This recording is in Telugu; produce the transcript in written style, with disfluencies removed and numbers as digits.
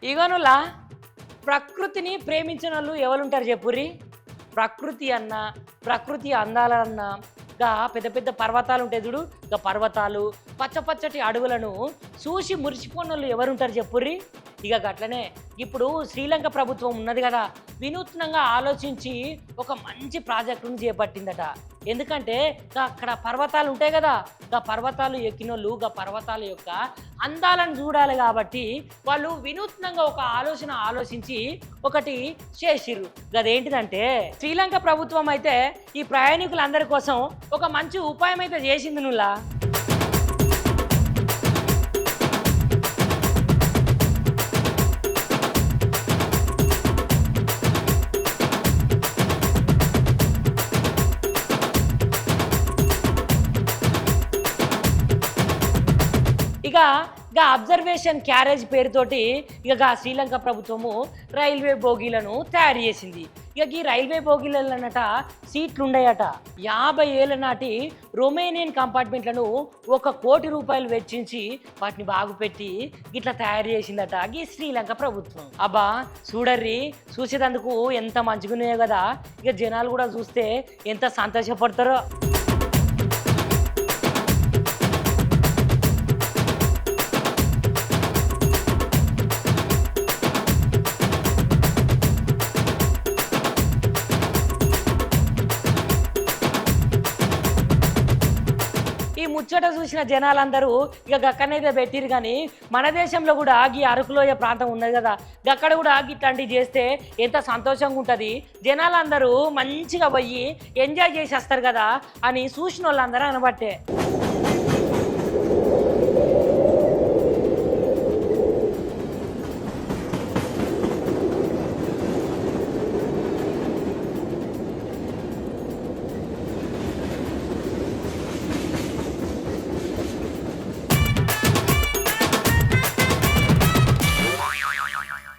ఇగోనులా ప్రకృతిని ప్రేమించిన వాళ్ళు ఎవరుంటారు చెప్పుర్రి. ప్రకృతి అన్న, ప్రకృతి అందాలన్న, గా పెద్ద పెద్ద పర్వతాలు ఉంటాయి చూడు, గా పర్వతాలు పచ్చ పచ్చటి అడవులను చూసి మురిసిపోయిన వాళ్ళు ఎవరుంటారు చెప్పుర్రి. ఇక అట్లనే ఇప్పుడు శ్రీలంక ప్రభుత్వం ఉన్నది కదా, వినూత్నంగా ఆలోచించి ఒక మంచి ప్రాజెక్టును చేపట్టిందట. ఎందుకంటే అక్కడ పర్వతాలు ఉంటాయి కదా, గా పర్వతాలు ఎక్కినోళ్ళు గా పర్వతాల యొక్క అందాలను చూడాలి కాబట్టి వాళ్ళు వినూత్నంగా ఒక ఆలోచించి ఒకటి చేసిర్రు. గదేంటిదంటే శ్రీలంక ప్రభుత్వం అయితే ఈ ప్రయాణికులందరి కోసం ఒక మంచి ఉపాయం అయితే చేసింది నువ్వులా. ఇక అబ్జర్వేషన్ క్యారేజ్ పేరుతోటి ఇక శ్రీలంక ప్రభుత్వము రైల్వే బోగీలను తయారు చేసింది. ఇక ఈ రైల్వే బోగీలనట సీట్లు ఉండయట. 50 ఏళ్ళ నాటి రొమేనియన్ కంపార్ట్మెంట్లను 1 కోటి రూపాయలు వెచ్చించి వాటిని బాగుపెట్టి ఇట్లా తయారు చేసిందట ఈ శ్రీలంక ప్రభుత్వం. అబ్బా చూడర్రి, చూసేటందుకు ఎంత మంచిగున్నాయో కదా. ఇక జనాలు కూడా చూస్తే ఎంత సంతోషపడతారో. ఈ ముచ్చట చూసిన జనాలందరూ ఇక గక్కనైతే పెట్టిరు. కానీ మన దేశంలో కూడా ఈ అరకులోయ ప్రాంతం ఉన్నది కదా, గక్కడ కూడా ఇట్లాంటివి చేస్తే ఎంత సంతోషంగా ఉంటుంది. జనాలందరూ మంచిగా పోయి ఎంజాయ్ చేసి వస్తారు కదా అని చూసిన వాళ్ళందరూ అనబట్టే.